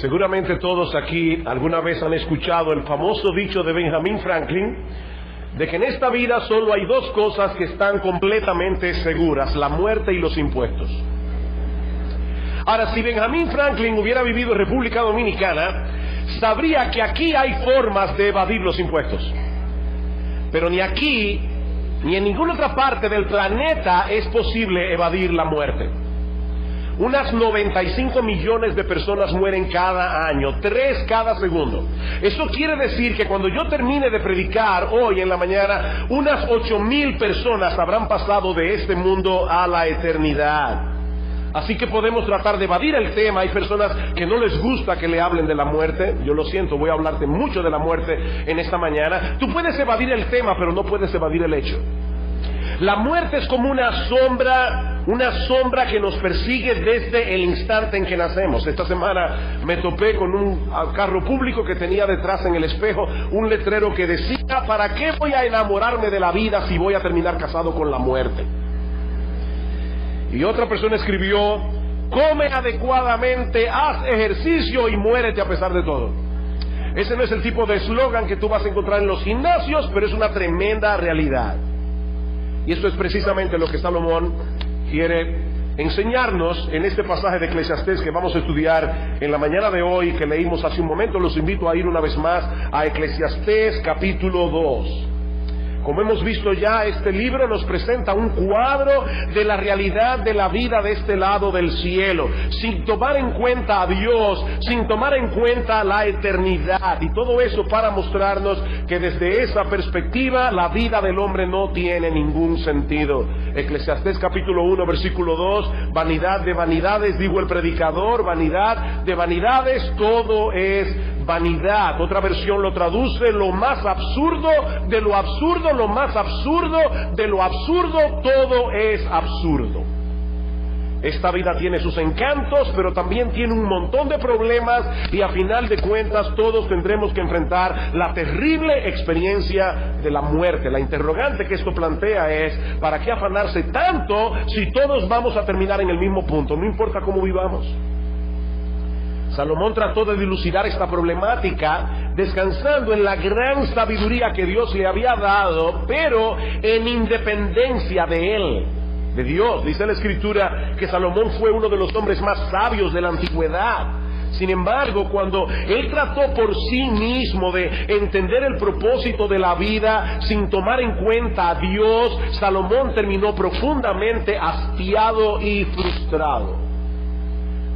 Seguramente todos aquí alguna vez han escuchado el famoso dicho de Benjamin Franklin, de que en esta vida solo hay dos cosas que están completamente seguras: la muerte y los impuestos. Ahora, si Benjamin Franklin hubiera vivido en República Dominicana, sabría que aquí hay formas de evadir los impuestos. Pero ni aquí, ni en ninguna otra parte del planeta es posible evadir la muerte. Unas 95 millones de personas mueren cada año, 3 cada segundo. Eso quiere decir que cuando yo termine de predicar hoy en la mañana, unas 8,000 personas habrán pasado de este mundo a la eternidad. Así que podemos tratar de evadir el tema. Hay personas que no les gusta que le hablen de la muerte. Yo lo siento, voy a hablarte mucho de la muerte en esta mañana. Tú puedes evadir el tema, pero no puedes evadir el hecho. La muerte es como una sombra que nos persigue desde el instante en que nacemos. Esta semana me topé con un carro público que tenía detrás en el espejo un letrero que decía: ¿para qué voy a enamorarme de la vida si voy a terminar casado con la muerte? Y otra persona escribió: come adecuadamente, haz ejercicio y muérete a pesar de todo. Ese no es el tipo de eslogan que tú vas a encontrar en los gimnasios, pero es una tremenda realidad. Y esto es precisamente lo que Salomón quiere enseñarnos en este pasaje de Eclesiastés que vamos a estudiar en la mañana de hoy, que leímos hace un momento. Los invito a ir una vez más a Eclesiastés capítulo 2. Como hemos visto ya, este libro nos presenta un cuadro de la realidad de la vida de este lado del cielo, sin tomar en cuenta a Dios, sin tomar en cuenta la eternidad, y todo eso para mostrarnos que desde esa perspectiva la vida del hombre no tiene ningún sentido. Eclesiastés capítulo 1 versículo 2: vanidad de vanidades, digo el predicador, vanidad de vanidades, todo es vanidad. Otra versión lo traduce: lo más absurdo de lo absurdo, lo más absurdo de lo absurdo, todo es absurdo. Esta vida tiene sus encantos, pero también tiene un montón de problemas, y a final de cuentas todos tendremos que enfrentar la terrible experiencia de la muerte. La interrogante que esto plantea es: ¿para qué afanarse tanto si todos vamos a terminar en el mismo punto? No importa cómo vivamos. Salomón trató de dilucidar esta problemática descansando en la gran sabiduría que Dios le había dado, pero en independencia de él, de Dios. Dice la Escritura que Salomón fue uno de los hombres más sabios de la antigüedad. Sin embargo, cuando él trató por sí mismo de entender el propósito de la vida sin tomar en cuenta a Dios, Salomón terminó profundamente hastiado y frustrado.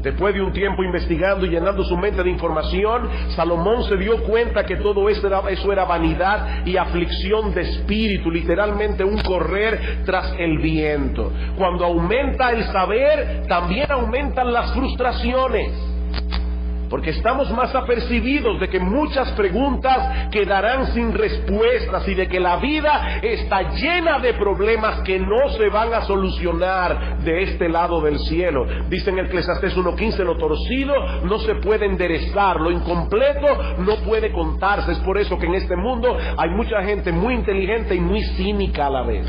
Después de un tiempo investigando y llenando su mente de información, Salomón se dio cuenta que todo eso era vanidad y aflicción de espíritu, literalmente un correr tras el viento. Cuando aumenta el saber, también aumentan las frustraciones, porque estamos más apercibidos de que muchas preguntas quedarán sin respuestas y de que la vida está llena de problemas que no se van a solucionar de este lado del cielo. Dice en Eclesiastés 1:15: lo torcido no se puede enderezar, lo incompleto no puede contarse. Es por eso que en este mundo hay mucha gente muy inteligente y muy cínica a la vez.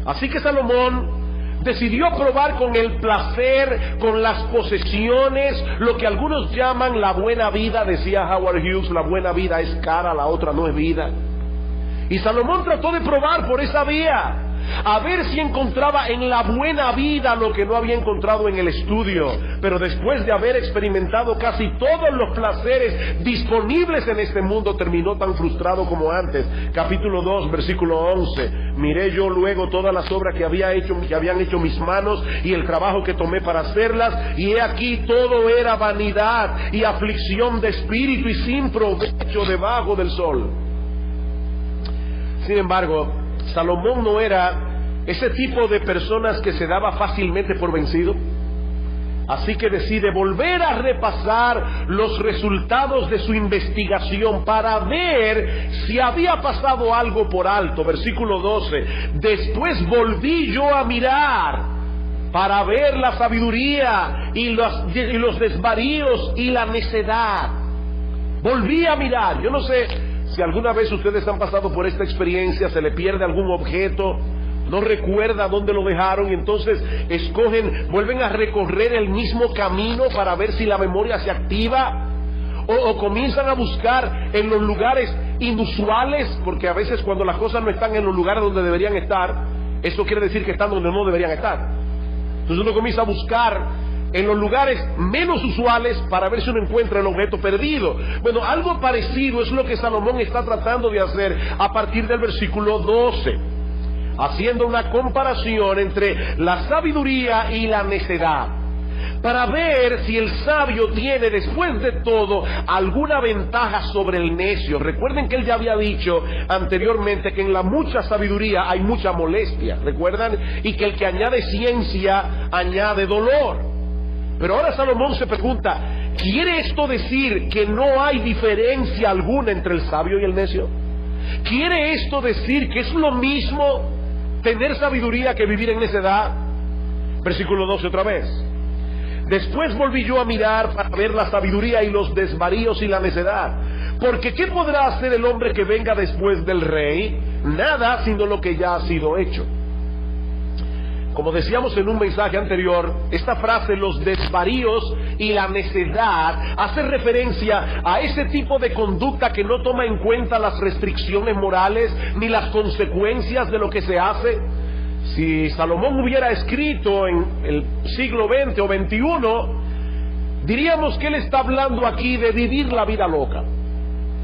Así que Salomón decidió probar con el placer, con las posesiones, lo que algunos llaman la buena vida. Decía Howard Hughes: la buena vida es cara, la otra no es vida. Y Salomón trató de probar por esa vía, a ver si encontraba en la buena vida lo que no había encontrado en el estudio. Pero después de haber experimentado casi todos los placeres disponibles en este mundo, terminó tan frustrado como antes. Capítulo 2 versículo 11: miré yo luego todas las obras que habían hecho mis manos y el trabajo que tomé para hacerlas, y he aquí todo era vanidad y aflicción de espíritu y sin provecho debajo del sol. Sin embargo, Salomón no era ese tipo de personas que se daba fácilmente por vencido. Así que decide volver a repasar los resultados de su investigación para ver si había pasado algo por alto. Versículo 12: después volví yo a mirar para ver la sabiduría y los desvaríos y la necedad. Volví a mirar. Yo no sé si alguna vez ustedes han pasado por esta experiencia, se le pierde algún objeto, no recuerda dónde lo dejaron, y entonces vuelven a recorrer el mismo camino para ver si la memoria se activa, o comienzan a buscar en los lugares inusuales, porque a veces cuando las cosas no están en los lugares donde deberían estar, eso quiere decir que están donde no deberían estar. Entonces uno comienza a buscar en los lugares menos usuales para ver si uno encuentra el objeto perdido. Bueno, algo parecido es lo que Salomón está tratando de hacer a partir del versículo 12, haciendo una comparación entre la sabiduría y la necedad, para ver si el sabio tiene, después de todo, alguna ventaja sobre el necio. Recuerden que él ya había dicho anteriormente que en la mucha sabiduría hay mucha molestia, ¿recuerdan? Y que el que añade ciencia añade dolor. Pero ahora Salomón se pregunta, ¿quiere esto decir que no hay diferencia alguna entre el sabio y el necio? ¿Quiere esto decir que es lo mismo tener sabiduría que vivir en necedad? Versículo 12 otra vez. Después volví yo a mirar para ver la sabiduría y los desvaríos y la necedad. Porque ¿qué podrá hacer el hombre que venga después del rey? Nada, sino lo que ya ha sido hecho. Como decíamos en un mensaje anterior, esta frase, los desvaríos y la necedad, hace referencia a ese tipo de conducta que no toma en cuenta las restricciones morales ni las consecuencias de lo que se hace. Si Salomón hubiera escrito en el siglo XX o XXI, diríamos que él está hablando aquí de vivir la vida loca.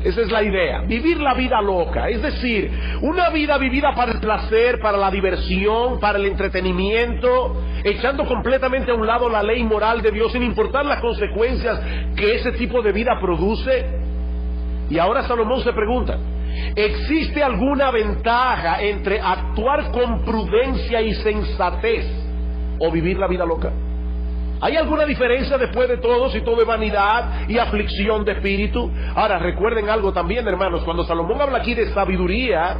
Esa es la idea, vivir la vida loca, es decir, una vida vivida para el placer, para la diversión, para el entretenimiento, echando completamente a un lado la ley moral de Dios sin importar las consecuencias que ese tipo de vida produce. Y ahora Salomón se pregunta, ¿existe alguna ventaja entre actuar con prudencia y sensatez o vivir la vida loca? ¿Hay alguna diferencia después de todo si todo es vanidad y aflicción de espíritu? Ahora recuerden algo también, hermanos, cuando Salomón habla aquí de sabiduría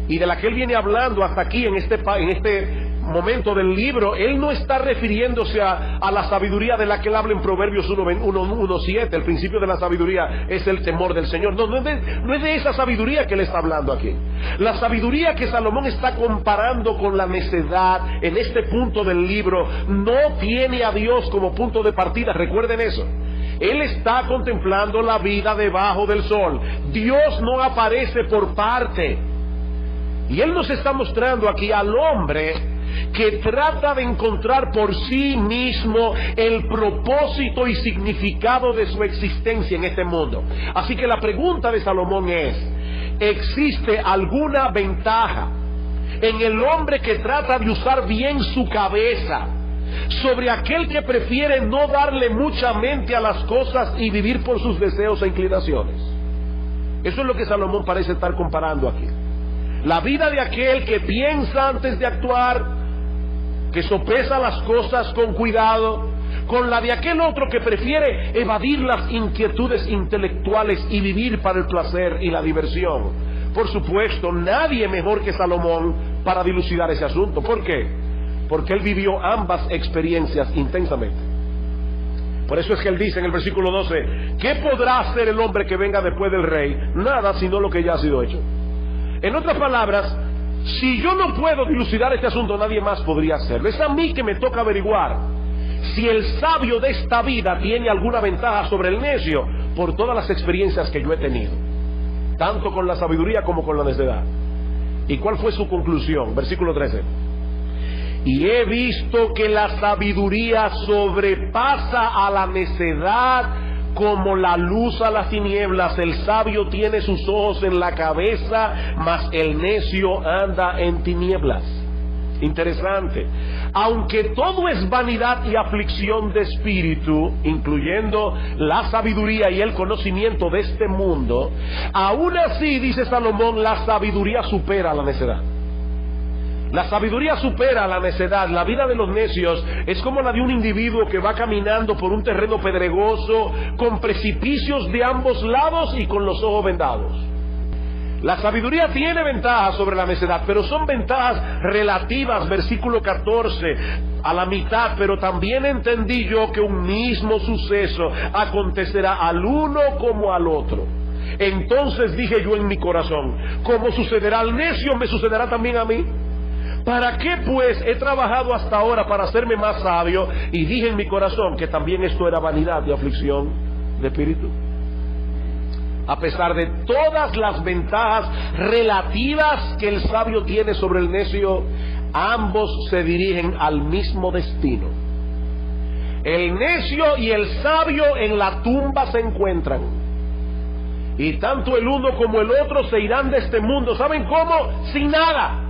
y de la que él viene hablando hasta aquí en este momento del libro, él no está refiriéndose a la sabiduría de la que él habla en Proverbios 1:7. El principio de la sabiduría es el temor del Señor. No es de esa sabiduría que él está hablando aquí. La sabiduría que Salomón está comparando con la necedad en este punto del libro no tiene a Dios como punto de partida. Recuerden eso. Él está contemplando la vida debajo del sol. Dios no aparece por parte. Y él nos está mostrando aquí al hombre que trata de encontrar por sí mismo el propósito y significado de su existencia en este mundo. Así que la pregunta de Salomón es, ¿existe alguna ventaja en el hombre que trata de usar bien su cabeza sobre aquel que prefiere no darle mucha mente a las cosas y vivir por sus deseos e inclinaciones? Eso es lo que Salomón parece estar comparando aquí. La vida de aquel que piensa antes de actuar, que sopesa las cosas con cuidado, con la de aquel otro que prefiere evadir las inquietudes intelectuales y vivir para el placer y la diversión. Por supuesto, nadie mejor que Salomón para dilucidar ese asunto. ¿Por qué? Porque él vivió ambas experiencias intensamente. Por eso es que él dice en el versículo 12, ¿qué podrá hacer el hombre que venga después del rey? Nada, sino lo que ya ha sido hecho. En otras palabras, si yo no puedo dilucidar este asunto, nadie más podría hacerlo. Es a mí que me toca averiguar si el sabio de esta vida tiene alguna ventaja sobre el necio por todas las experiencias que yo he tenido, tanto con la sabiduría como con la necedad. ¿Y cuál fue su conclusión? Versículo 13. Y he visto que la sabiduría sobrepasa a la necedad como la luz a las tinieblas. El sabio tiene sus ojos en la cabeza, mas el necio anda en tinieblas. Interesante. Aunque todo es vanidad y aflicción de espíritu, incluyendo la sabiduría y el conocimiento de este mundo, aún así, dice Salomón, la sabiduría supera a la necedad. La sabiduría supera a la necedad. La vida de los necios es como la de un individuo que va caminando por un terreno pedregoso, con precipicios de ambos lados y con los ojos vendados. La sabiduría tiene ventajas sobre la necedad, pero son ventajas relativas. Versículo 14, a la mitad. Pero también entendí yo que un mismo suceso acontecerá al uno como al otro. Entonces dije yo en mi corazón, como sucederá al necio, me sucederá también a mí. ¿Para qué pues he trabajado hasta ahora para hacerme más sabio? Y dije en mi corazón que también esto era vanidad y aflicción de espíritu. A pesar de todas las ventajas relativas que el sabio tiene sobre el necio, ambos se dirigen al mismo destino. El necio y el sabio en la tumba se encuentran, y tanto el uno como el otro se irán de este mundo. ¿Saben cómo? Sin nada.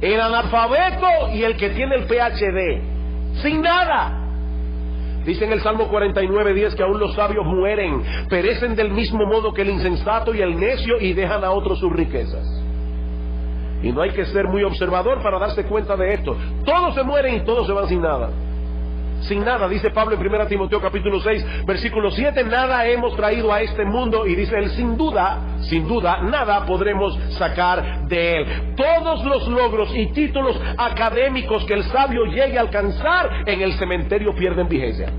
El analfabeto y el que tiene el PhD, sin nada. Dice en el Salmo 49:10 que aún los sabios mueren, perecen del mismo modo que el insensato y el necio, y dejan a otros sus riquezas. Y no hay que ser muy observador para darse cuenta de esto. Todos se mueren y todos se van sin nada. Sin nada, dice Pablo en 1 Timoteo capítulo 6, versículo 7, nada hemos traído a este mundo, y dice él, sin duda, nada podremos sacar de él. Todos los logros y títulos académicos que el sabio llegue a alcanzar en el cementerio pierden vigencia.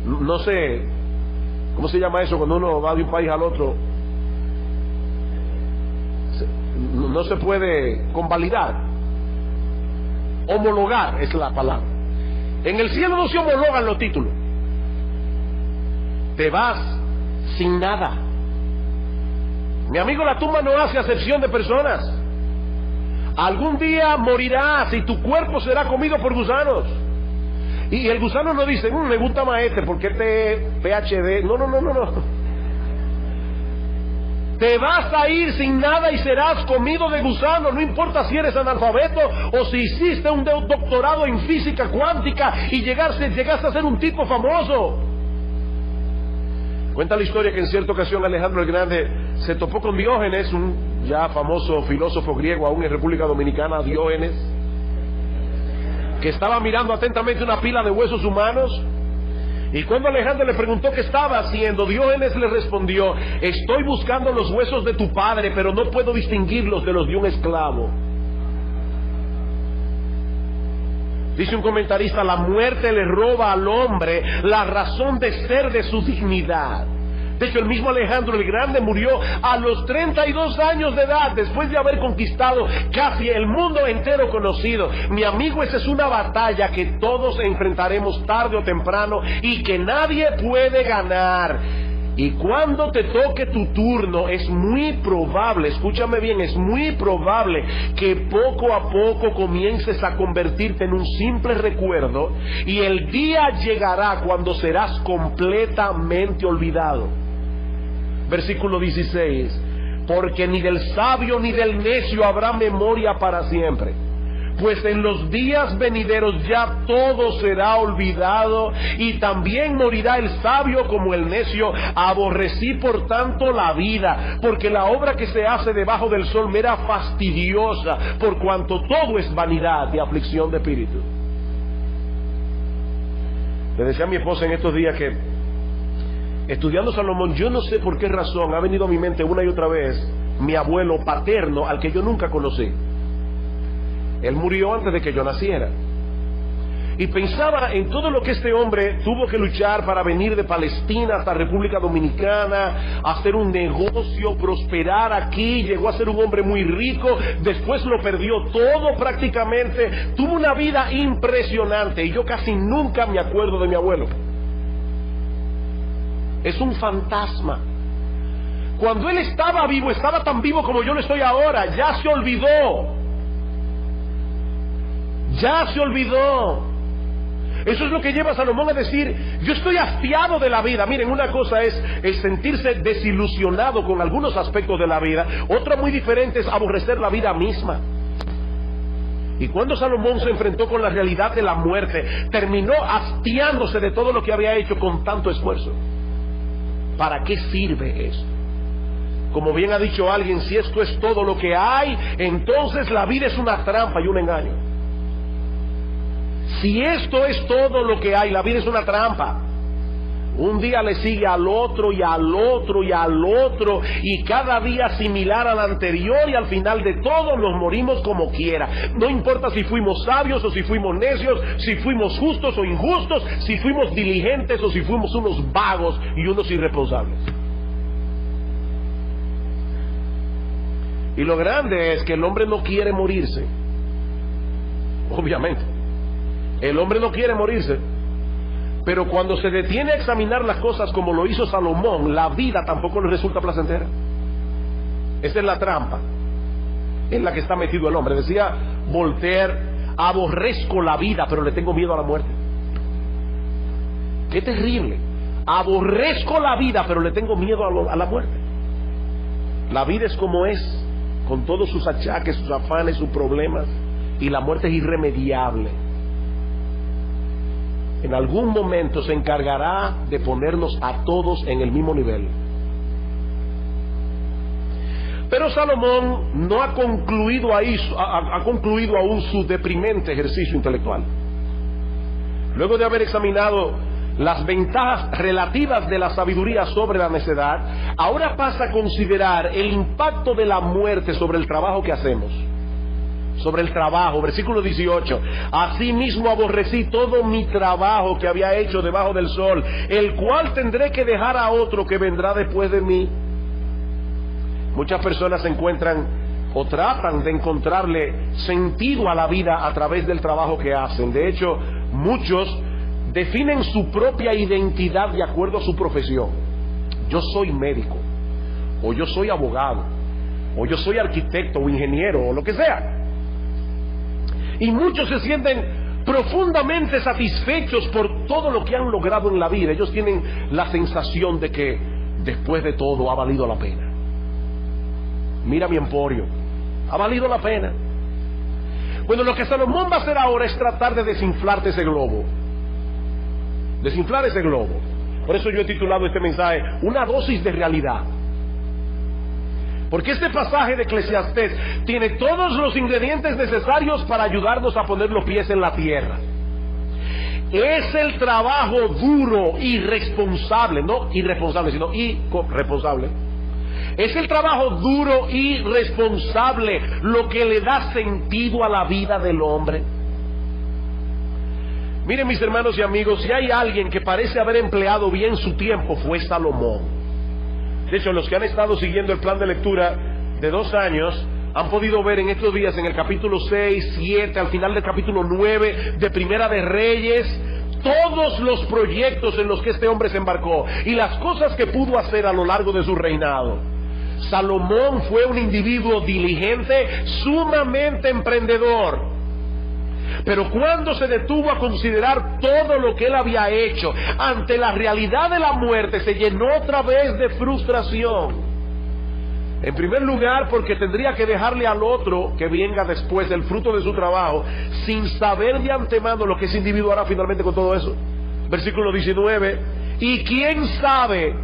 No sé, ¿cómo se llama eso cuando uno va de un país al otro? No se puede convalidar. Homologar es la palabra. En el cielo no se homologan los títulos. Te vas sin nada. Mi amigo, la tumba no hace acepción de personas. Algún día morirás y tu cuerpo será comido por gusanos. Y el gusano no dice, me gusta más porque este PhD. No. Te vas a ir sin nada y serás comido de gusanos. No importa si eres analfabeto o si hiciste un doctorado en física cuántica y llegaste a ser un tipo famoso. Cuenta la historia que en cierta ocasión Alejandro el Grande se topó con Diógenes, un ya famoso filósofo griego aún en República Dominicana, Diógenes, que estaba mirando atentamente una pila de huesos humanos. Y cuando Alejandro le preguntó qué estaba haciendo, Diógenes le respondió, estoy buscando los huesos de tu padre, pero no puedo distinguirlos de los de un esclavo. Dice un comentarista, la muerte le roba al hombre la razón de ser de su dignidad. De hecho, el mismo Alejandro el Grande murió a los 32 años de edad, después de haber conquistado casi el mundo entero conocido. Mi amigo, esa es una batalla que todos enfrentaremos tarde o temprano y que nadie puede ganar. Y cuando te toque tu turno, es muy probable, escúchame bien, es muy probable que poco a poco comiences a convertirte en un simple recuerdo, y el día llegará cuando serás completamente olvidado. Versículo 16, porque ni del sabio ni del necio habrá memoria para siempre, pues en los días venideros ya todo será olvidado, y también morirá el sabio como el necio. Aborrecí por tanto la vida, porque la obra que se hace debajo del sol me era fastidiosa, por cuanto todo es vanidad y aflicción de espíritu. Le decía a mi esposa en estos días que, estudiando Salomón, yo no sé por qué razón ha venido a mi mente una y otra vez mi abuelo paterno, al que yo nunca conocí. Él murió antes de que yo naciera. Y pensaba en todo lo que este hombre tuvo que luchar para venir de Palestina hasta República Dominicana, hacer un negocio, prosperar aquí, llegó a ser un hombre muy rico, después lo perdió todo prácticamente, tuvo una vida impresionante, y yo casi nunca me acuerdo de mi abuelo. Es un fantasma. Cuando él estaba vivo, estaba tan vivo como yo lo estoy ahora, ya se olvidó. Ya se olvidó. Eso es lo que lleva a Salomón a decir, yo estoy hastiado de la vida. Miren, una cosa es sentirse desilusionado con algunos aspectos de la vida, otra muy diferente es aborrecer la vida misma. Y cuando Salomón se enfrentó con la realidad de la muerte, terminó hastiándose de todo lo que había hecho con tanto esfuerzo. ¿Para qué sirve esto? Como bien ha dicho alguien, si esto es todo lo que hay, entonces la vida es una trampa y un engaño. Si esto es todo lo que hay, la vida es una trampa. Un día le sigue al otro y al otro y al otro, y cada día similar al anterior, y al final de todo nos morimos como quiera. No importa si fuimos sabios o si fuimos necios, si fuimos justos o injustos, si fuimos diligentes o si fuimos unos vagos y unos irresponsables. Y lo grande es que el hombre no quiere morirse. Obviamente. El hombre no quiere morirse. Pero cuando se detiene a examinar las cosas como lo hizo Salomón, la vida tampoco le resulta placentera. Esa es la trampa en la que está metido el hombre. Decía Voltaire, aborrezco la vida, pero le tengo miedo a la muerte. Qué terrible. Aborrezco la vida, pero le tengo miedo a la muerte. La vida es como es, con todos sus achaques, sus afanes, sus problemas, y la muerte es irremediable. En algún momento se encargará de ponernos a todos en el mismo nivel. Pero Salomón no ha concluido aún su deprimente ejercicio intelectual. Luego de haber examinado las ventajas relativas de la sabiduría sobre la necedad, ahora pasa a considerar el impacto de la muerte sobre el trabajo que hacemos. Sobre el trabajo, versículo 18: asimismo aborrecí todo mi trabajo que había hecho debajo del sol, el cual tendré que dejar a otro que vendrá después de mí. Muchas personas encuentran o tratan de encontrarle sentido a la vida a través del trabajo que hacen. De hecho, muchos definen su propia identidad de acuerdo a su profesión. Yo soy médico, o yo soy abogado, o yo soy arquitecto o ingeniero, o lo que sea. Y muchos se sienten profundamente satisfechos por todo lo que han logrado en la vida. Ellos tienen la sensación de que después de todo ha valido la pena. Mira mi emporio, ha valido la pena. Bueno, lo que Salomón va a hacer ahora es tratar de desinflarte ese globo. Desinflar ese globo. Por eso yo he titulado este mensaje Una dosis de realidad. Porque este pasaje de Eclesiastés tiene todos los ingredientes necesarios para ayudarnos a poner los pies en la tierra. Es el trabajo duro y responsable, no irresponsable, sino responsable. Es el trabajo duro y responsable lo que le da sentido a la vida del hombre. Miren, mis hermanos y amigos, si hay alguien que parece haber empleado bien su tiempo, fue Salomón. De hecho, los que han estado siguiendo el plan de lectura de 2 años han podido ver en estos días, en el capítulo 6, 7, al final del capítulo 9 de Primera de Reyes, todos los proyectos en los que este hombre se embarcó y las cosas que pudo hacer a lo largo de su reinado. Salomón fue un individuo diligente, sumamente emprendedor. Pero cuando se detuvo a considerar todo lo que él había hecho, ante la realidad de la muerte, se llenó otra vez de frustración. En primer lugar, porque tendría que dejarle al otro que venga después el fruto de su trabajo, sin saber de antemano lo que ese individuo hará finalmente con todo eso. Versículo 19: y quién sabe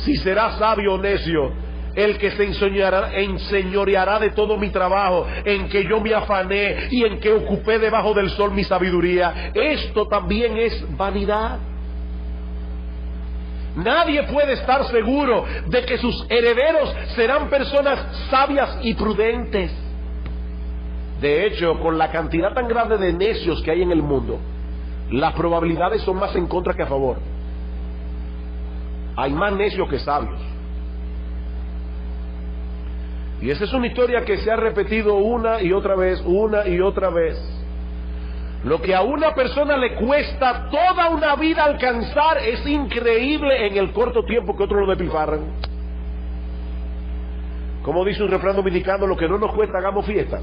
si será sabio o necio el que se enseñoreará de todo mi trabajo, en que yo me afané y en que ocupé debajo del sol mi sabiduría. Esto también es vanidad. Nadie puede estar seguro de que sus herederos serán personas sabias y prudentes. De hecho, con la cantidad tan grande de necios que hay en el mundo, las probabilidades son más en contra que a favor. Hay más necios que sabios. Y esa es una historia que se ha repetido una y otra vez. Lo que a una persona le cuesta toda una vida alcanzar es increíble en el corto tiempo que otros lo despilfarran. Como dice un refrán dominicano, lo que no nos cuesta, hagamos fiesta.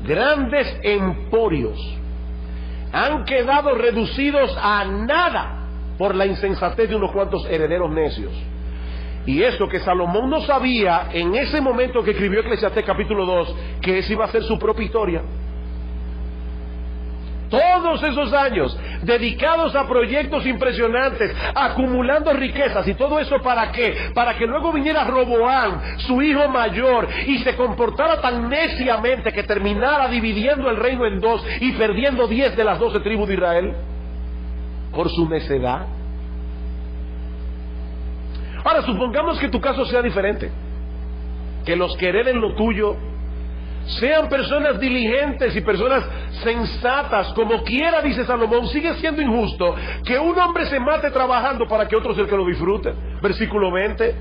Grandes emporios han quedado reducidos a nada por la insensatez de unos cuantos herederos necios. Y eso que Salomón no sabía en ese momento que escribió Eclesiastés capítulo 2, que esa iba a ser su propia historia. Todos esos años dedicados a proyectos impresionantes, acumulando riquezas, y todo eso ¿para qué? Para que luego viniera Roboam, su hijo mayor, y se comportara tan neciamente que terminara dividiendo el reino en 2 y perdiendo 10 de las 12 tribus de Israel por su necedad. Ahora, supongamos que tu caso sea diferente, que los que hereden lo tuyo sean personas diligentes y personas sensatas. Como quiera, dice Salomón, sigue siendo injusto que un hombre se mate trabajando para que otro sea el que lo disfrute. Versículo 20: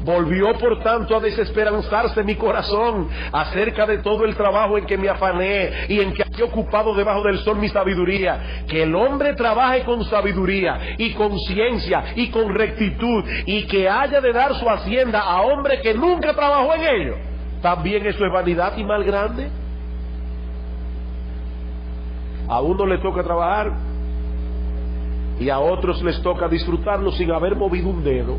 Volvió por tanto a desesperanzarse mi corazón acerca de todo el trabajo en que me afané y en que he ocupado debajo del sol mi sabiduría. Que el hombre trabaje con sabiduría y con ciencia y con rectitud, y que haya de dar su hacienda a hombre que nunca trabajó en ello. También eso es vanidad y mal grande. A uno le toca trabajar y a otros les toca disfrutarlo sin haber movido un dedo.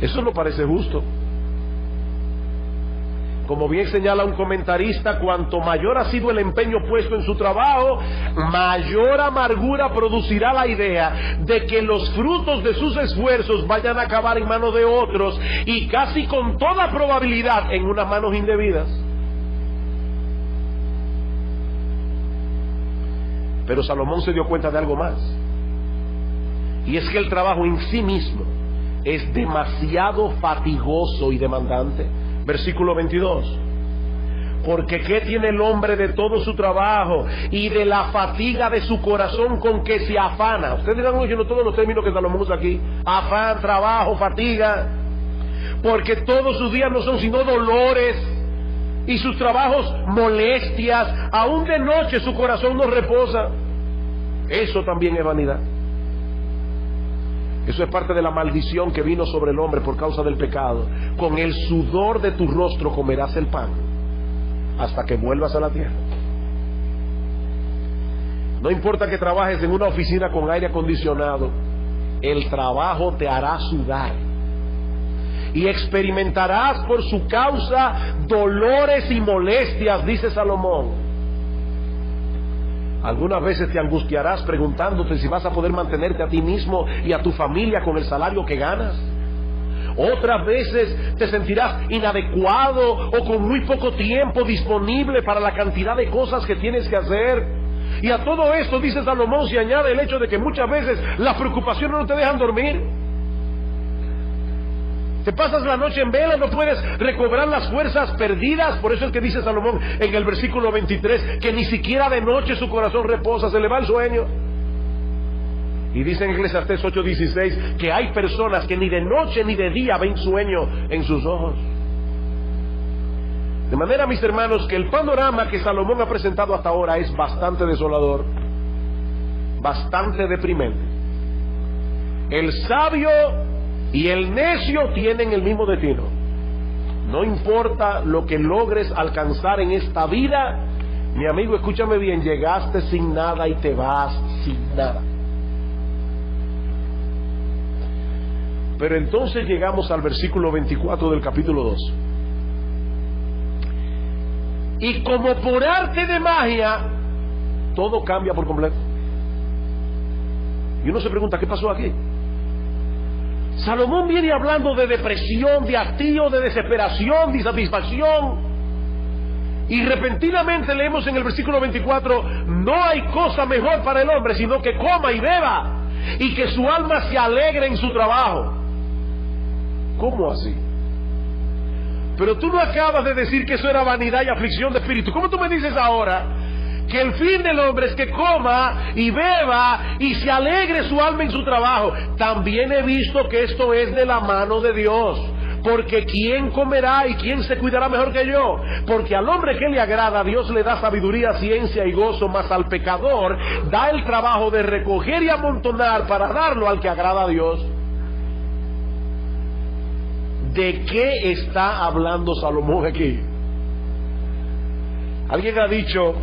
Eso no parece justo. Como bien señala un comentarista, cuanto mayor ha sido el empeño puesto en su trabajo, mayor amargura producirá la idea de que los frutos de sus esfuerzos vayan a acabar en manos de otros, y casi con toda probabilidad en unas manos indebidas. Pero Salomón se dio cuenta de algo más, y es que el trabajo en sí mismo es demasiado fatigoso y demandante. Versículo 22. Porque ¿qué tiene el hombre de todo su trabajo y de la fatiga de su corazón con que se afana? Ustedes están oyendo todos los términos que Salomón usa aquí: afán, trabajo, fatiga. Porque todos sus días no son sino dolores, y sus trabajos molestias. Aún de noche su corazón no reposa. Eso también es vanidad. Eso es parte de la maldición que vino sobre el hombre por causa del pecado. Con el sudor de tu rostro comerás el pan hasta que vuelvas a la tierra. No importa que trabajes en una oficina con aire acondicionado, el trabajo te hará sudar y experimentarás por su causa dolores y molestias, dice Salomón. Algunas veces te angustiarás preguntándote si vas a poder mantenerte a ti mismo y a tu familia con el salario que ganas. Otras veces te sentirás inadecuado o con muy poco tiempo disponible para la cantidad de cosas que tienes que hacer. Y a todo esto, dice Salomón, se añade el hecho de que muchas veces las preocupaciones no te dejan dormir. Te pasas la noche en vela, no puedes recobrar las fuerzas perdidas. Por eso es que dice Salomón en el versículo 23 que ni siquiera de noche su corazón reposa, se le va el sueño. Y dice en Eclesiastés 8:16 que hay personas que ni de noche ni de día ven sueño en sus ojos. De manera, mis hermanos, que el panorama que Salomón ha presentado hasta ahora es bastante desolador, bastante deprimente. El sabio y el necio tienen el mismo destino. No importa lo que logres alcanzar en esta vida, mi amigo, escúchame bien, llegaste sin nada y te vas sin nada. Pero entonces llegamos al versículo 24 del capítulo 2. Y como por arte de magia, todo cambia por completo. Y uno se pregunta, ¿qué pasó aquí? Salomón viene hablando de depresión, de hastío, de desesperación, de insatisfacción, y repentinamente leemos en el versículo 24: no hay cosa mejor para el hombre sino que coma y beba, y que su alma se alegre en su trabajo. ¿Cómo así? Pero tú no acabas de decir que eso era vanidad y aflicción de espíritu. ¿Cómo tú me dices ahora que el fin del hombre es que coma y beba y se alegre su alma en su trabajo? También he visto que esto es de la mano de Dios. Porque ¿quién comerá y quién se cuidará mejor que yo? Porque al hombre que le agrada, Dios le da sabiduría, ciencia y gozo, mas al pecador da el trabajo de recoger y amontonar para darlo al que agrada a Dios. ¿De qué está hablando Salomón aquí? Alguien ha dicho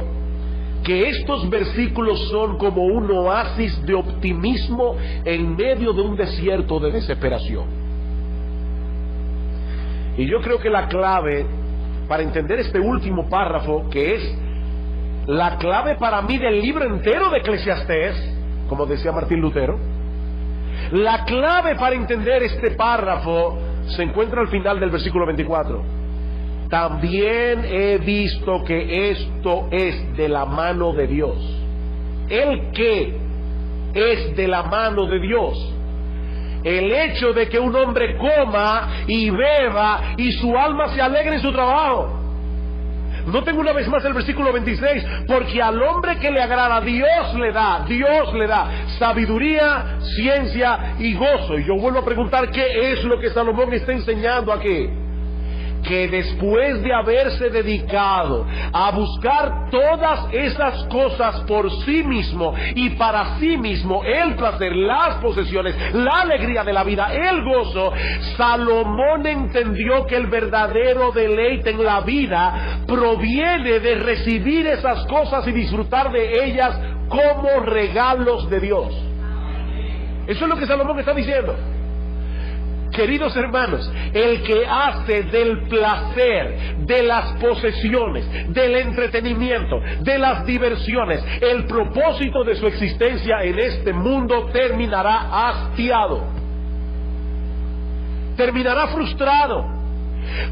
que estos versículos son como un oasis de optimismo en medio de un desierto de desesperación. Y yo creo que la clave para entender este último párrafo, que es la clave para mí del libro entero de Eclesiastés, como decía Martín Lutero, la clave para entender este párrafo se encuentra al final del versículo 24. También he visto que esto es de la mano de Dios. ¿El qué es de la mano de Dios? El hecho de que un hombre coma y beba y su alma se alegre en su trabajo. Noten una vez más el versículo 26, porque al hombre que le agrada, Dios le da sabiduría, ciencia y gozo. Y yo vuelvo a preguntar, ¿qué es lo que Salomón está enseñando aquí? Que después de haberse dedicado a buscar todas esas cosas por sí mismo y para sí mismo, el placer, las posesiones, la alegría de la vida, el gozo, Salomón entendió que el verdadero deleite en la vida proviene de recibir esas cosas y disfrutar de ellas como regalos de Dios. Eso es lo que Salomón está diciendo. Queridos hermanos, el que hace del placer, de las posesiones, del entretenimiento, de las diversiones, el propósito de su existencia en este mundo, terminará hastiado, terminará frustrado.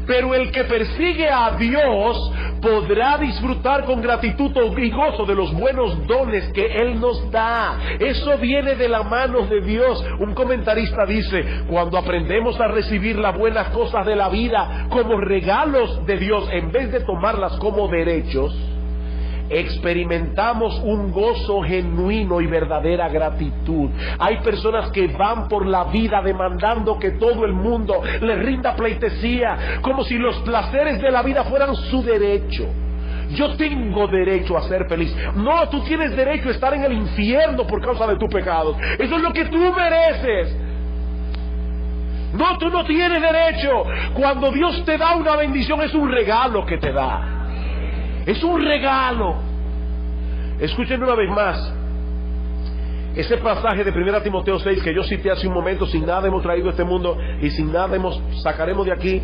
Pero el que persigue a Dios podrá disfrutar con gratitud y gozo de los buenos dones que Él nos da. Eso viene de la mano de Dios. Un comentarista dice, cuando aprendemos a recibir las buenas cosas de la vida como regalos de Dios, en vez de tomarlas como derechos, experimentamos un gozo genuino y verdadera gratitud. Hay personas que van por la vida demandando que todo el mundo le rinda pleitesía, como si los placeres de la vida fueran su derecho. Yo tengo derecho a ser feliz. No, tú tienes derecho a estar en el infierno por causa de tus pecados. Eso es lo que tú mereces. No, tú no tienes derecho. Cuando Dios te da una bendición, es un regalo que te da. Es un regalo. Escuchen una vez más ese pasaje de 1 Timoteo 6 que yo cité hace un momento. Sin nada hemos traído a este mundo y sin nada sacaremos de aquí.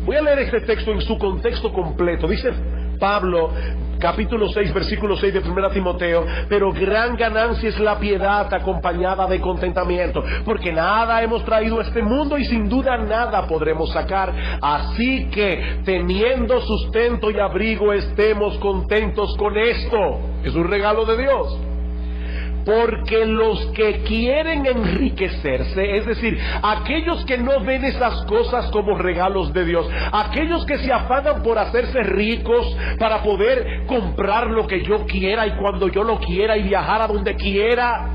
Voy a leer este texto en su contexto completo. Dice Pablo, capítulo 6, versículo 6 de 1 Timoteo, pero gran ganancia es la piedad acompañada de contentamiento, porque nada hemos traído a este mundo y sin duda nada podremos sacar. Así que, teniendo sustento y abrigo, estemos contentos con esto. Es un regalo de Dios. Porque los que quieren enriquecerse, es decir, aquellos que no ven esas cosas como regalos de Dios, aquellos que se afanan por hacerse ricos para poder comprar lo que yo quiera y cuando yo lo quiera y viajar a donde quiera,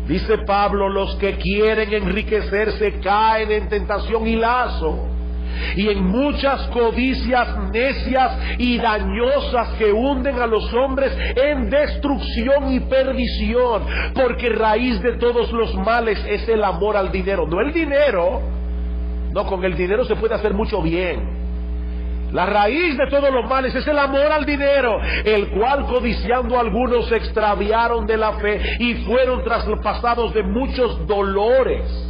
dice Pablo, los que quieren enriquecerse caen en tentación y lazo, y en muchas codicias necias y dañosas que hunden a los hombres en destrucción y perdición, porque raíz de todos los males es el amor al dinero. No el dinero, no, con el dinero se puede hacer mucho bien. La raíz de todos los males es el amor al dinero, el cual codiciando algunos se extraviaron de la fe y fueron traspasados de muchos dolores.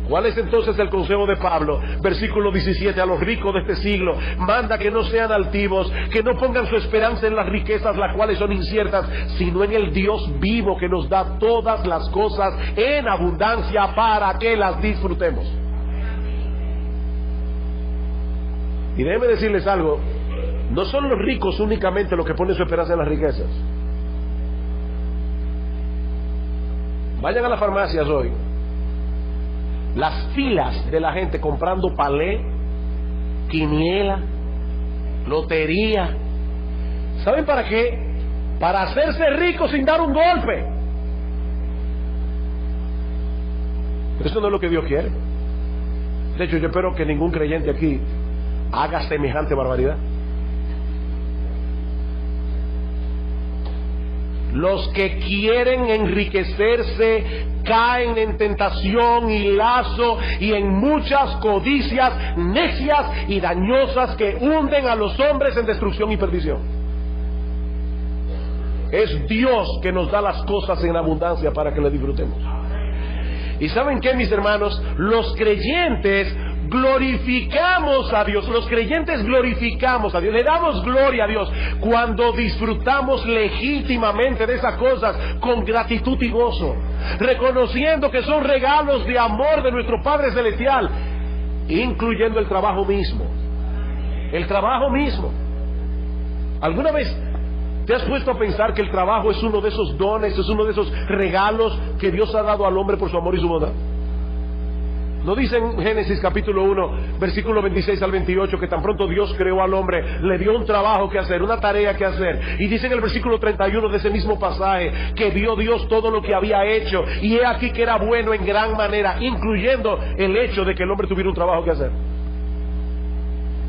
¿Cuál es entonces el consejo de Pablo? Versículo 17, a los ricos de este siglo manda que no sean altivos, que no pongan su esperanza en las riquezas, las cuales son inciertas, sino en el Dios vivo que nos da todas las cosas en abundancia para que las disfrutemos. Y déjenme decirles algo, no son los ricos únicamente los que ponen su esperanza en las riquezas. Vayan a las farmacias hoy. Las filas de la gente comprando palé, quiniela, lotería. ¿Saben para qué? Para hacerse ricos sin dar un golpe. Pero eso no es lo que Dios quiere. De hecho, yo espero que ningún creyente aquí haga semejante barbaridad. Los que quieren enriquecerse caen en tentación y lazo y en muchas codicias necias y dañosas que hunden a los hombres en destrucción y perdición. Es Dios que nos da las cosas en abundancia para que las disfrutemos. ¿Y saben qué, mis hermanos? Los creyentes glorificamos a Dios. Los creyentes glorificamos a Dios, le damos gloria a Dios cuando disfrutamos legítimamente de esas cosas con gratitud y gozo, reconociendo que son regalos de amor de nuestro Padre Celestial, incluyendo el trabajo mismo. El trabajo mismo. ¿Alguna vez te has puesto a pensar que el trabajo es uno de esos dones, es uno de esos regalos que Dios ha dado al hombre por su amor y su bondad? ¿No dice en Génesis capítulo 1, versículo 26 al 28, que tan pronto Dios creó al hombre, le dio un trabajo que hacer, una tarea que hacer? Y dice en el versículo 31 de ese mismo pasaje, que vio Dios todo lo que había hecho, y he aquí que era bueno en gran manera, incluyendo el hecho de que el hombre tuviera un trabajo que hacer.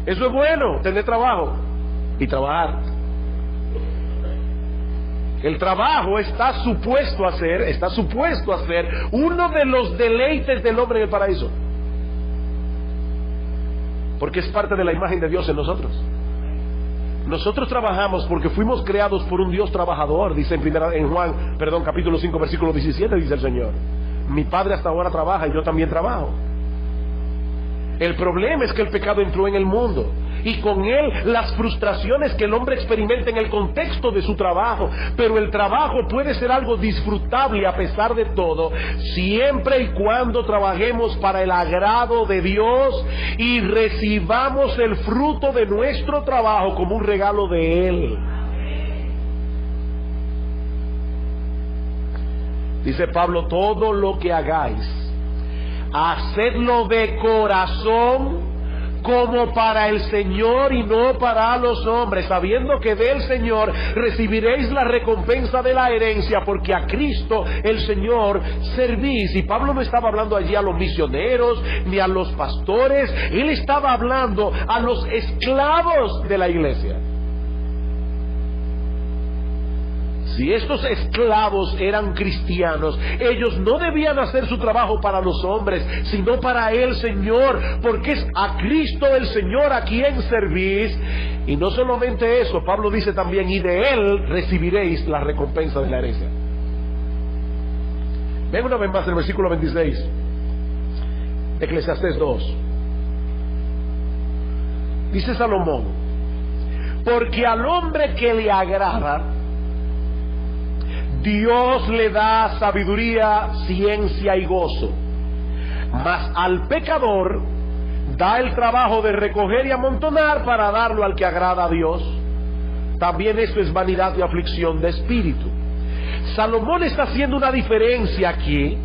Eso es bueno, tener trabajo y trabajar. El trabajo está supuesto a ser uno de los deleites del hombre en el paraíso, porque es parte de la imagen de Dios en nosotros. Nosotros trabajamos porque fuimos creados por un Dios trabajador, dice en Juan, capítulo 5, versículo 17, dice el Señor: mi Padre hasta ahora trabaja y yo también trabajo. El problema es que el pecado entró en el mundo, y con él las frustraciones que el hombre experimenta en el contexto de su trabajo. Pero el trabajo puede ser algo disfrutable a pesar de todo, siempre y cuando trabajemos para el agrado de Dios y recibamos el fruto de nuestro trabajo como un regalo de Él. Dice Pablo: todo lo que hagáis, hacedlo de corazón, como para el Señor y no para los hombres, sabiendo que del Señor recibiréis la recompensa de la herencia, porque a Cristo el Señor servís. Y Pablo no estaba hablando allí a los misioneros ni a los pastores, él estaba hablando a los esclavos de la iglesia. Si estos esclavos eran cristianos, ellos no debían hacer su trabajo para los hombres, sino para el Señor, porque es a Cristo el Señor a quien servís. Y no solamente eso, Pablo dice también: y de Él recibiréis la recompensa de la herencia. Ven una vez más el versículo 26 de Eclesiastés 2. Dice Salomón: porque al hombre que le agrada, Dios le da sabiduría, ciencia y gozo, mas al pecador da el trabajo de recoger y amontonar para darlo al que agrada a Dios. También esto es vanidad y aflicción de espíritu. Salomón está haciendo una diferencia aquí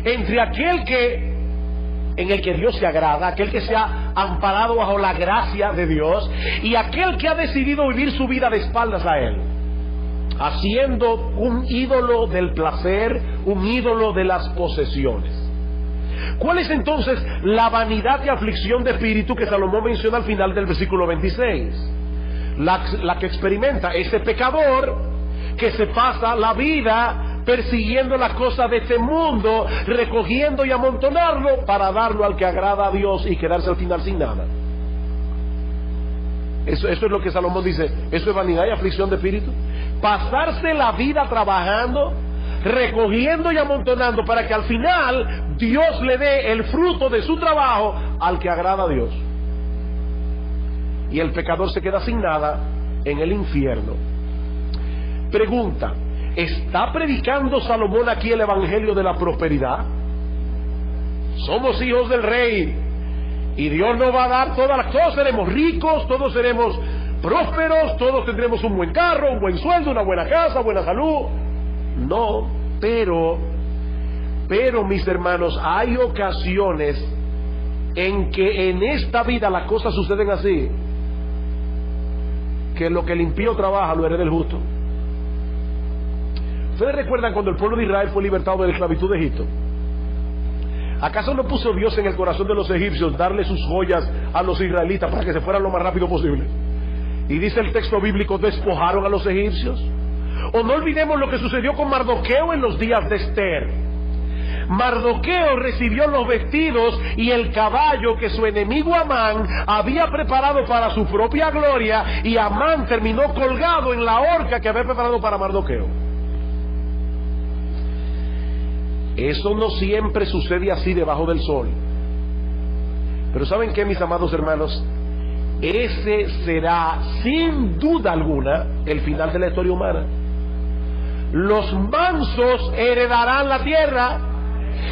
entre aquel en el que Dios se agrada, aquel que se ha amparado bajo la gracia de Dios, y aquel que ha decidido vivir su vida de espaldas a Él, haciendo un ídolo del placer, un ídolo de las posesiones. ¿Cuál es entonces la vanidad y aflicción de espíritu que Salomón menciona al final del versículo 26? La que experimenta ese pecador que se pasa la vida persiguiendo las cosas de este mundo, recogiendo y amontonarlo para darlo al que agrada a Dios y quedarse al final sin nada. Eso es lo que Salomón dice. Eso es vanidad y aflicción de espíritu. Pasarse la vida trabajando, recogiendo y amontonando para que al final Dios le dé el fruto de su trabajo al que agrada a Dios. Y el pecador se queda sin nada en el infierno. Pregunta: ¿está predicando Salomón aquí el evangelio de la prosperidad? Somos hijos del rey y Dios nos va a dar todas las cosas. Todos seremos ricos, todos seremos prósperos, todos tendremos un buen carro, un buen sueldo, una buena casa, buena salud. No, pero mis hermanos, hay ocasiones en que en esta vida las cosas suceden así, que lo que el impío trabaja lo hereda el justo. ¿Ustedes recuerdan cuando el pueblo de Israel fue libertado de la esclavitud de Egipto? ¿Acaso no puso Dios en el corazón de los egipcios darle sus joyas a los israelitas para que se fueran lo más rápido posible? Y dice el texto bíblico: despojaron a los egipcios. O no olvidemos lo que sucedió con Mardoqueo en los días de Esther. Mardoqueo recibió los vestidos y el caballo que su enemigo Amán había preparado para su propia gloria, y Amán terminó colgado en la horca que había preparado para Mardoqueo. Eso no siempre sucede así debajo del sol. Pero ¿saben qué, mis amados hermanos? Ese será sin duda alguna el final de la historia humana. Los mansos heredarán la tierra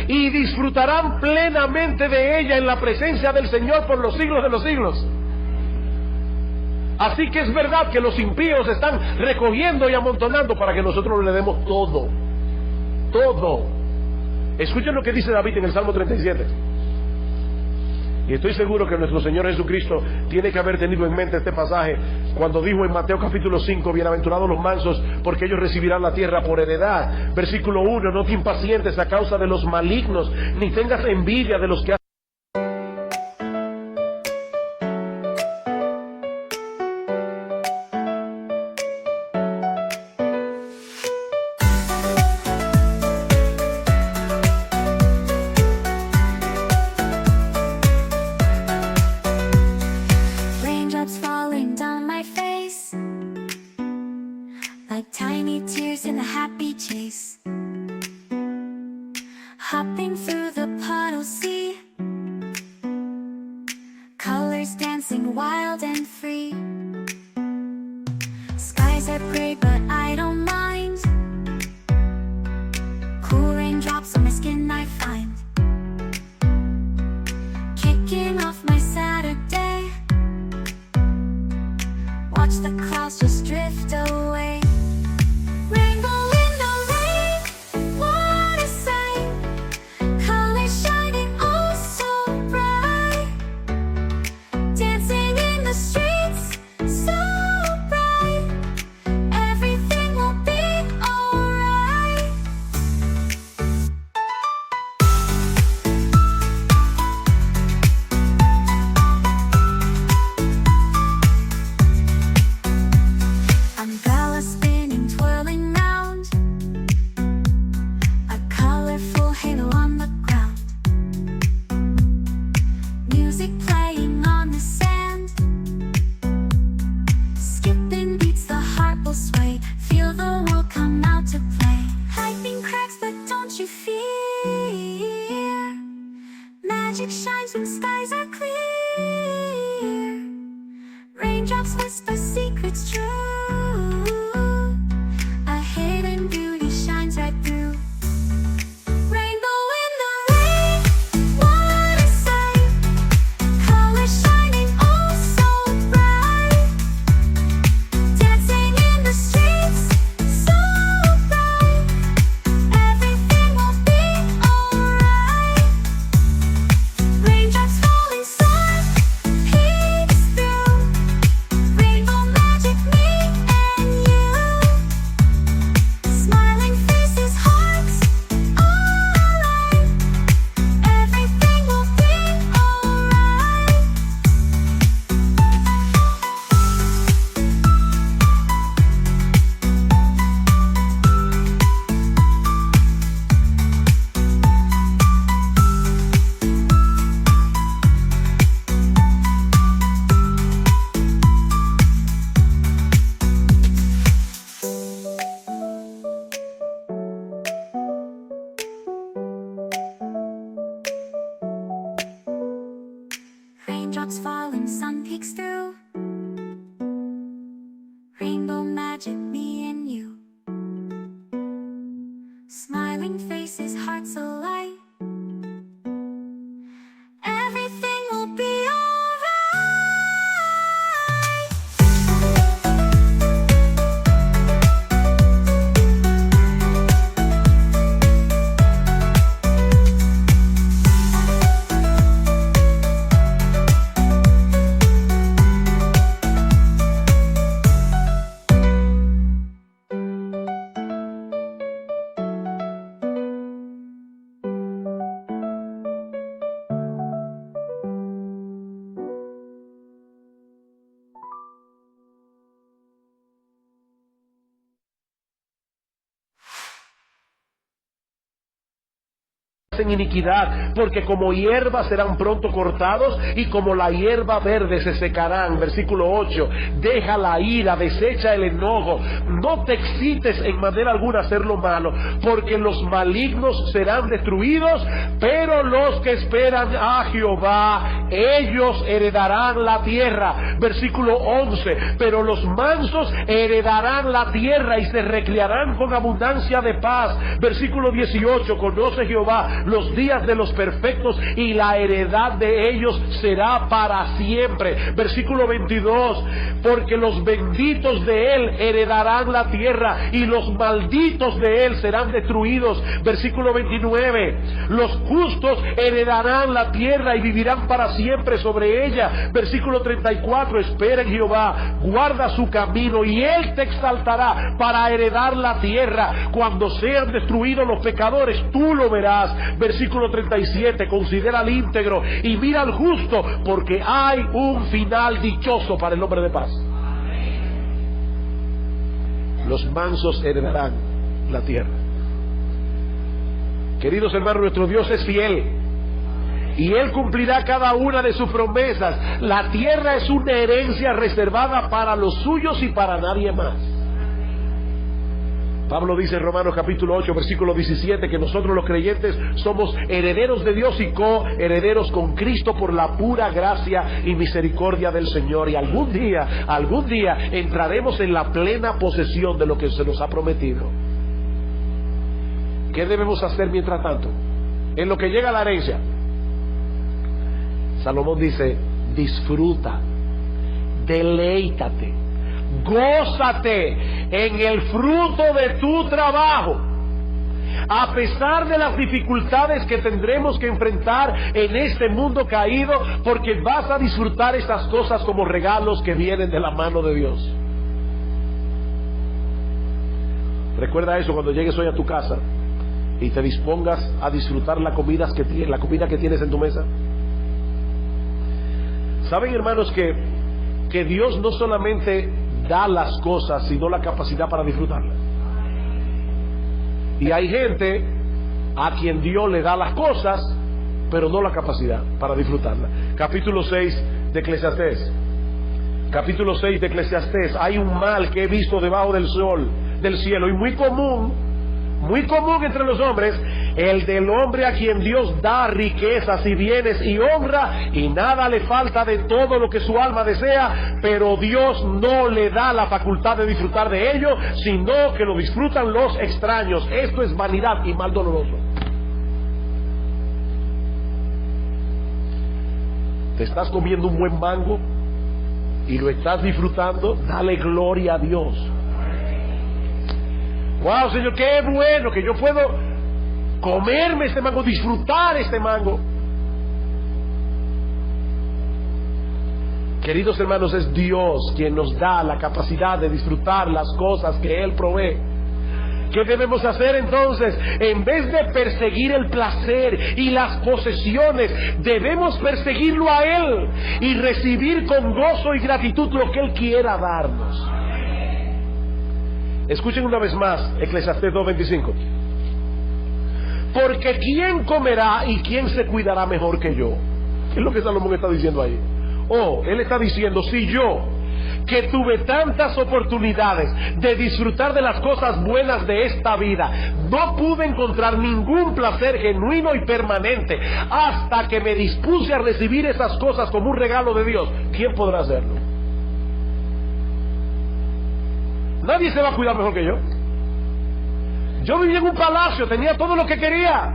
y disfrutarán plenamente de ella en la presencia del Señor por los siglos de los siglos. Así que es verdad que los impíos están recogiendo y amontonando para que nosotros le demos todo. Todo. Escuchen lo que dice David en el Salmo 37. Y estoy seguro que nuestro Señor Jesucristo tiene que haber tenido en mente este pasaje cuando dijo en Mateo capítulo 5, bienaventurados los mansos, porque ellos recibirán la tierra por heredad. Versículo 1, no te impacientes a causa de los malignos, ni tengas envidia de los que like tiny tears in a happy chase, hopping through the puddle sea, colors dancing wild and free. Skies are gray but I don't mind, cool raindrops on my skin I find, kicking off my Saturday, watch the clouds just drift away. Rainbow in the rain, what a sight, colors shining oh so bright, dancing in the streets so bright, everything will be alright. Umbrella spinning, twirling round, a colorful halo on the ground, music playing on the sand, skipping beats, the heart will sway, feel the world come out to play. Lightning cracks but don't you fear, magic shines when skies are clear, raindrops whisper secrets true, a hidden beauty shines right through. Rainbow in the rain, what a sight, colors shining oh so bright, dancing in the streets so bright, everything will be alright. Raindrops falling soft, peeks through, rainbow magic me and you, smiling faces, hearts alight, everything will be alright. Raindrops falling, sun peeks through, rainbow magic, me and you, smiling faces, hearts alight, everything will be alright. En iniquidad, porque como hierba serán pronto cortados y como la hierba verde se secarán. Versículo 8, deja la ira, desecha el enojo, no te excites en manera alguna a hacer lo malo, porque los malignos serán destruidos, pero los que esperan a Jehová, ellos heredarán la tierra. Versículo 11, pero los mansos heredarán la tierra y se recrearán con abundancia de paz. Versículo 18, conoce Jehová los días de los perfectos y la heredad de ellos será para siempre. Versículo 22, porque los benditos de él heredarán la tierra y los malditos de él serán destruidos. Versículo 29, los justos heredarán la tierra y vivirán para siempre sobre ella. Versículo 34, espera en Jehová, guarda su camino y él te exaltará para heredar la tierra. Cuando sean destruidos los pecadores, tú lo verás. Versículo 37, considera al íntegro y mira al justo, porque hay un final dichoso para el hombre de paz. Los mansos heredarán la tierra. Queridos hermanos, nuestro Dios es fiel y Él cumplirá cada una de sus promesas. La tierra es una herencia reservada para los suyos y para nadie más. Pablo dice en Romanos capítulo 8 versículo 17 que nosotros los creyentes somos herederos de Dios y coherederos con Cristo por la pura gracia y misericordia del Señor. Y algún día entraremos en la plena posesión de lo que se nos ha prometido. ¿Qué debemos hacer mientras tanto? En lo que llega la herencia, Salomón dice: disfruta, deleítate, gózate en el fruto de tu trabajo, a pesar de las dificultades que tendremos que enfrentar en este mundo caído, porque vas a disfrutar estas cosas como regalos que vienen de la mano de Dios. Recuerda eso cuando llegues hoy a tu casa y te dispongas a disfrutar la comida que tienes en tu mesa. Saben, hermanos, que Dios no solamente da las cosas, sino la capacidad para disfrutarlas. Y hay gente a quien Dios le da las cosas, pero no la capacidad para disfrutarlas. Capítulo 6 de Eclesiastés. Capítulo 6 de Eclesiastés. Hay un mal que he visto debajo del cielo, y muy común entre los hombres, el del hombre a quien Dios da riquezas y bienes y honra, y nada le falta de todo lo que su alma desea, pero Dios no le da la facultad de disfrutar de ello, sino que lo disfrutan los extraños. Esto es vanidad y mal doloroso. Te estás comiendo un buen mango y lo estás disfrutando, dale gloria a Dios. Wow, Señor, qué bueno que yo puedo comerme este mango, disfrutar este mango. Queridos hermanos, es Dios quien nos da la capacidad de disfrutar las cosas que Él provee. ¿Qué debemos hacer entonces? En vez de perseguir el placer y las posesiones, debemos perseguirlo a Él y recibir con gozo y gratitud lo que Él quiera darnos. Escuchen una vez más Eclesiastés 2:25. Porque ¿quién comerá y quién se cuidará mejor que yo? ¿Qué es lo que Salomón está diciendo ahí? Él está diciendo, si yo, que tuve tantas oportunidades de disfrutar de las cosas buenas de esta vida, no pude encontrar ningún placer genuino y permanente hasta que me dispuse a recibir esas cosas como un regalo de Dios, ¿quién podrá hacerlo? Nadie se va a cuidar mejor que yo. Yo vivía en un palacio, tenía todo lo que quería.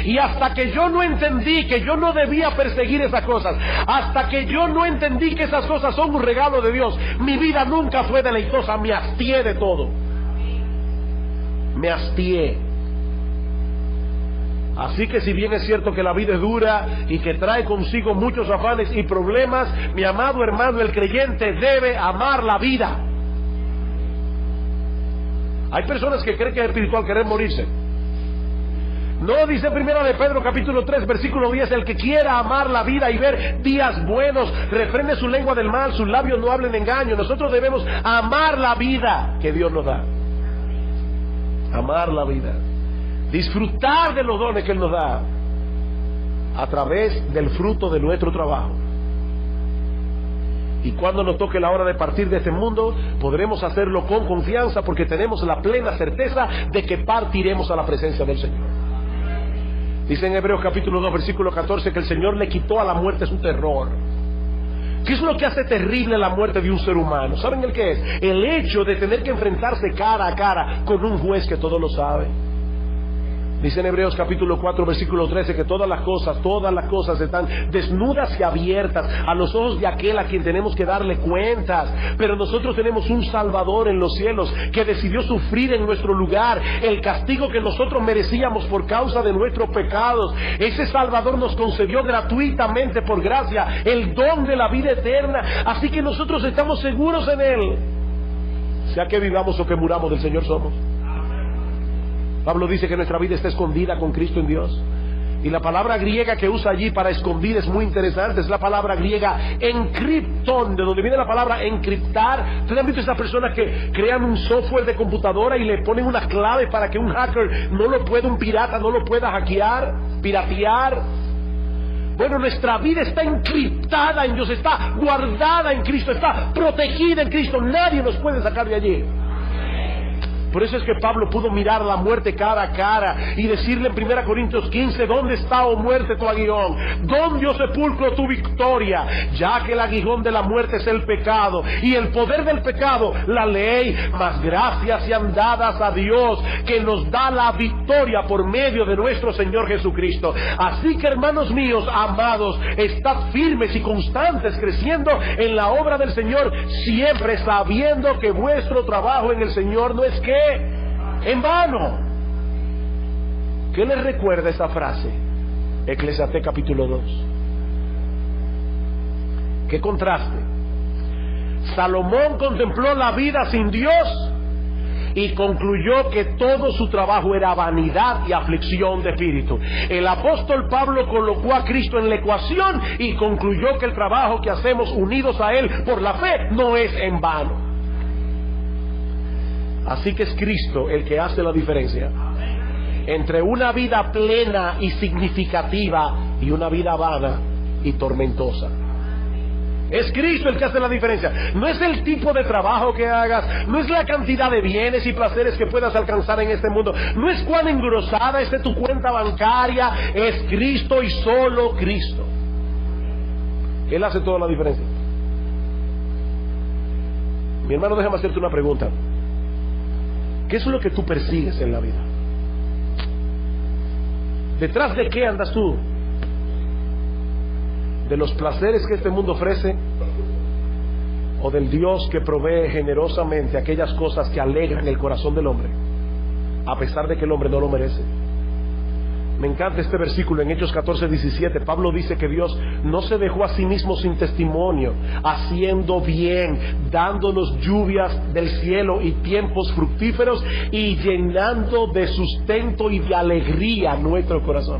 Y hasta que yo no entendí que yo no debía perseguir esas cosas, hasta que yo no entendí que esas cosas son un regalo de Dios, mi vida nunca fue deleitosa. Me hastié de todo. Me hastié. Así que si bien es cierto que la vida es dura y que trae consigo muchos afanes y problemas, mi amado hermano, el creyente debe amar la vida. Hay personas que creen que es espiritual querer morirse. No, dice primera de Pedro capítulo 3 versículo 10, el que quiera amar la vida y ver días buenos, refrene su lengua del mal, sus labios no hablen engaño. Nosotros debemos amar la vida que Dios nos da. Amar la vida. Disfrutar de los dones que Él nos da a través del fruto de nuestro trabajo. Y cuando nos toque la hora de partir de este mundo, podremos hacerlo con confianza, porque tenemos la plena certeza de que partiremos a la presencia del Señor. Dice en Hebreos capítulo 2 versículo 14 que el Señor le quitó a la muerte su terror. ¿Qué es lo que hace terrible la muerte de un ser humano? ¿Saben el qué es? El hecho de tener que enfrentarse cara a cara con un juez que todo lo sabe. Dice en Hebreos capítulo 4 versículo 13 que todas las cosas están desnudas y abiertas a los ojos de aquel a quien tenemos que darle cuentas. Pero nosotros tenemos un Salvador en los cielos que decidió sufrir en nuestro lugar el castigo que nosotros merecíamos por causa de nuestros pecados. Ese Salvador nos concedió gratuitamente por gracia el don de la vida eterna. Así que nosotros estamos seguros en Él. Sea que vivamos o que muramos, del Señor somos. Pablo dice que nuestra vida está escondida con Cristo en Dios. Y la palabra griega que usa allí para esconder es muy interesante. Es la palabra griega encriptón, de donde viene la palabra encriptar. ¿Ustedes han visto esas personas que crean un software de computadora y le ponen unas claves para que un hacker un pirata no lo pueda piratear? Bueno, nuestra vida está encriptada en Dios, está guardada en Cristo, está protegida en Cristo. Nadie nos puede sacar de allí. Por eso es que Pablo pudo mirar la muerte cara a cara y decirle en 1 Corintios 15, ¿dónde está, oh muerte, tu aguijón? ¿Dónde, oh sepulcro, tu victoria? Ya que el aguijón de la muerte es el pecado y el poder del pecado, la ley. Mas gracias sean dadas a Dios que nos da la victoria por medio de nuestro Señor Jesucristo. Así que, hermanos míos, amados, estad firmes y constantes, creciendo en la obra del Señor, siempre sabiendo que vuestro trabajo en el Señor no es que en vano. ¿Qué les recuerda esa frase? Eclesiastés capítulo 2. ¿Qué contraste? Salomón contempló la vida sin Dios y concluyó que todo su trabajo era vanidad y aflicción de espíritu. El apóstol Pablo colocó a Cristo en la ecuación y concluyó que el trabajo que hacemos unidos a Él por la fe no es en vano. Así que es Cristo el que hace la diferencia entre una vida plena y significativa y una vida vana y tormentosa. Es Cristo el que hace la diferencia. No es el tipo de trabajo que hagas, no es la cantidad de bienes y placeres que puedas alcanzar en este mundo, no es cuán engrosada esté tu cuenta bancaria. Es Cristo y solo Cristo. Él hace toda la diferencia. Mi hermano, déjame hacerte una pregunta. ¿Qué es lo que tú persigues en la vida? ¿Detrás de qué andas tú? ¿De los placeres que este mundo ofrece? ¿O del Dios que provee generosamente aquellas cosas que alegran el corazón del hombre, a pesar de que el hombre no lo merece? Me encanta este versículo en Hechos 14:17. Pablo dice que Dios no se dejó a sí mismo sin testimonio, haciendo bien, dándonos lluvias del cielo y tiempos fructíferos, y llenando de sustento y de alegría nuestro corazón.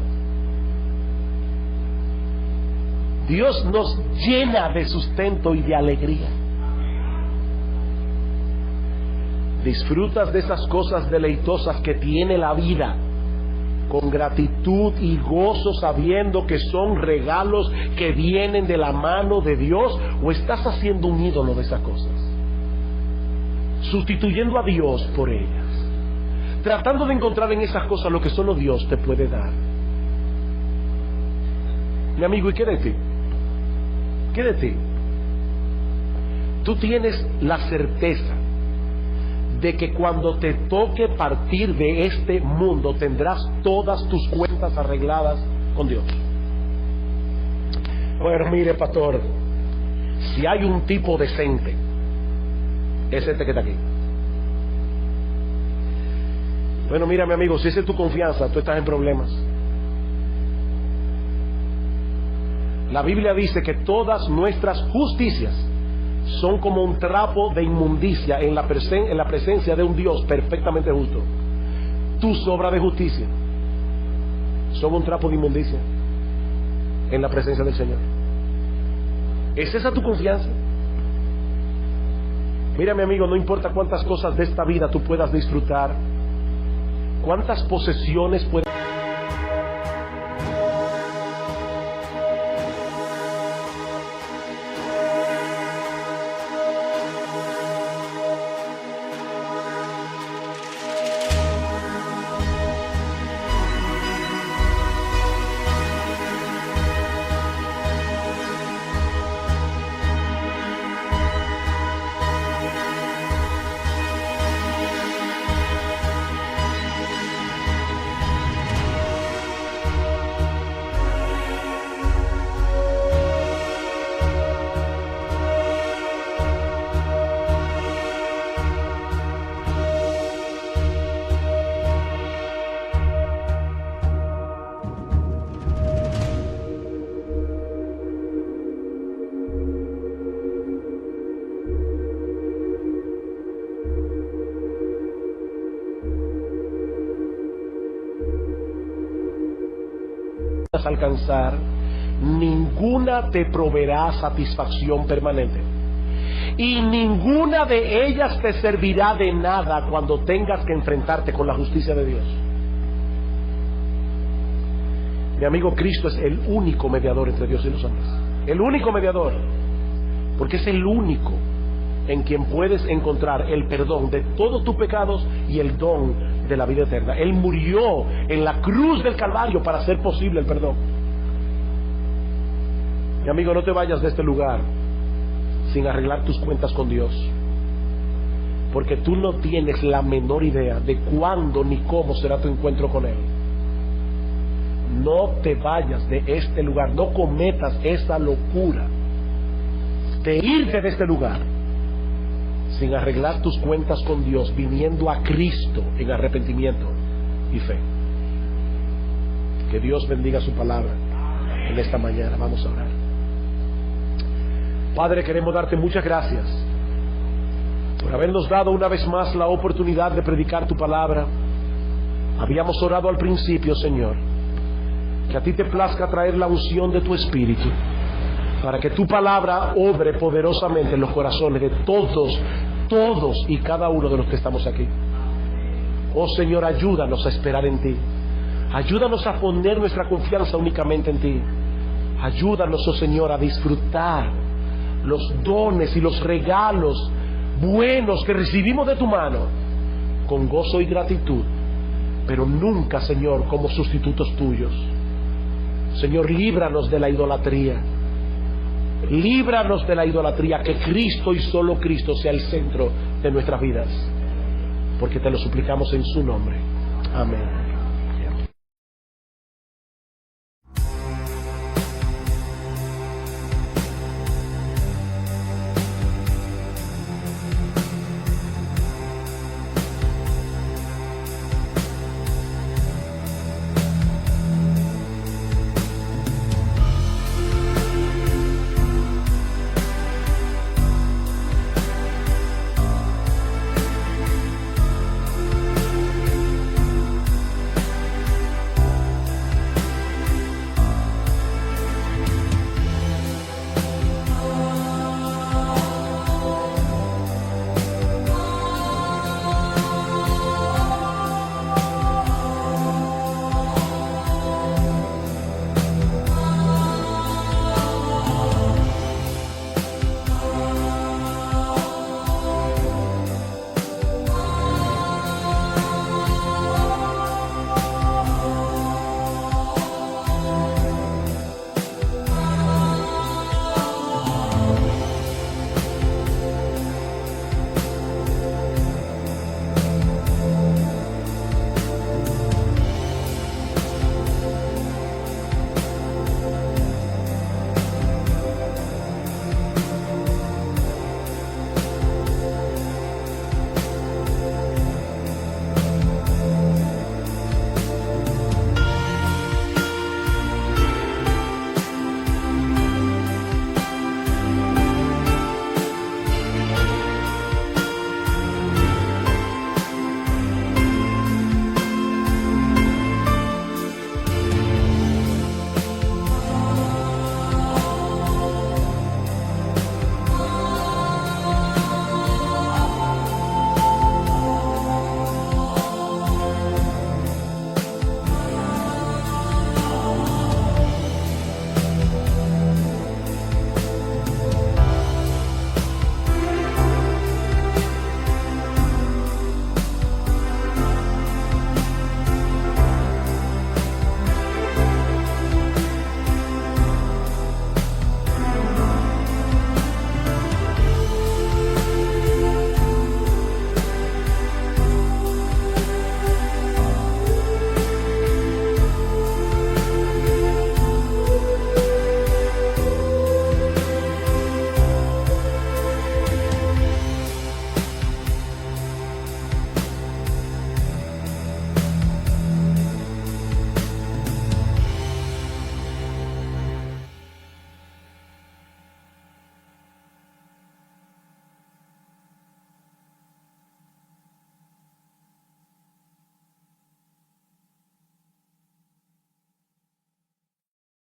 Dios nos llena de sustento y de alegría. Disfrutas de esas cosas deleitosas que tiene la vida con gratitud y gozo, sabiendo que son regalos que vienen de la mano de Dios, o estás haciendo un ídolo de esas cosas, sustituyendo a Dios por ellas, tratando de encontrar en esas cosas lo que solo Dios te puede dar. Mi amigo, ¿y qué de ti? ¿Qué de ti? Tú tienes la certeza de que cuando te toque partir de este mundo tendrás todas tus cuentas arregladas con Dios. Bueno, mire, pastor, si hay un tipo decente, es este que está aquí. Bueno, mira, mi amigo, si esa es tu confianza, tú estás en problemas. La Biblia dice que todas nuestras justicias son como un trapo de inmundicia en la presencia de un Dios perfectamente justo. Tus obras de justicia son un trapo de inmundicia en la presencia del Señor. ¿Es esa tu confianza? Mira, mi amigo, no importa cuántas cosas de esta vida tú puedas disfrutar, cuántas posesiones puedas... vayas a alcanzar, ninguna te proveerá satisfacción permanente. Y ninguna de ellas te servirá de nada cuando tengas que enfrentarte con la justicia de Dios. Mi amigo, Cristo es el único mediador entre Dios y los hombres. El único mediador. Porque es el único en quien puedes encontrar el perdón de todos tus pecados y el don de la vida eterna. Él murió en la cruz del Calvario para hacer posible el perdón. Mi amigo, no te vayas de este lugar sin arreglar tus cuentas con Dios, porque tú no tienes la menor idea de cuándo ni cómo será tu encuentro con Él. No te vayas de este lugar, no cometas esa locura de irte de este lugar sin arreglar tus cuentas con Dios, viniendo a Cristo en arrepentimiento y fe. Que Dios bendiga su palabra en esta mañana. Vamos a orar. Padre, queremos darte muchas gracias por habernos dado una vez más la oportunidad de predicar tu palabra. Habíamos orado al principio, Señor, que a ti te plazca traer la unción de tu Espíritu para que tu palabra obre poderosamente en los corazones de todos y cada uno de los que estamos aquí. Oh Señor, ayúdanos a esperar en ti. Ayúdanos a poner nuestra confianza únicamente en ti. Ayúdanos, oh Señor, a disfrutar los dones y los regalos buenos que recibimos de tu mano con gozo y gratitud, pero nunca, Señor, como sustitutos tuyos. Señor, líbranos de la idolatría. Líbranos de la idolatría, que Cristo y solo Cristo sea el centro de nuestras vidas, porque te lo suplicamos en su nombre. Amén.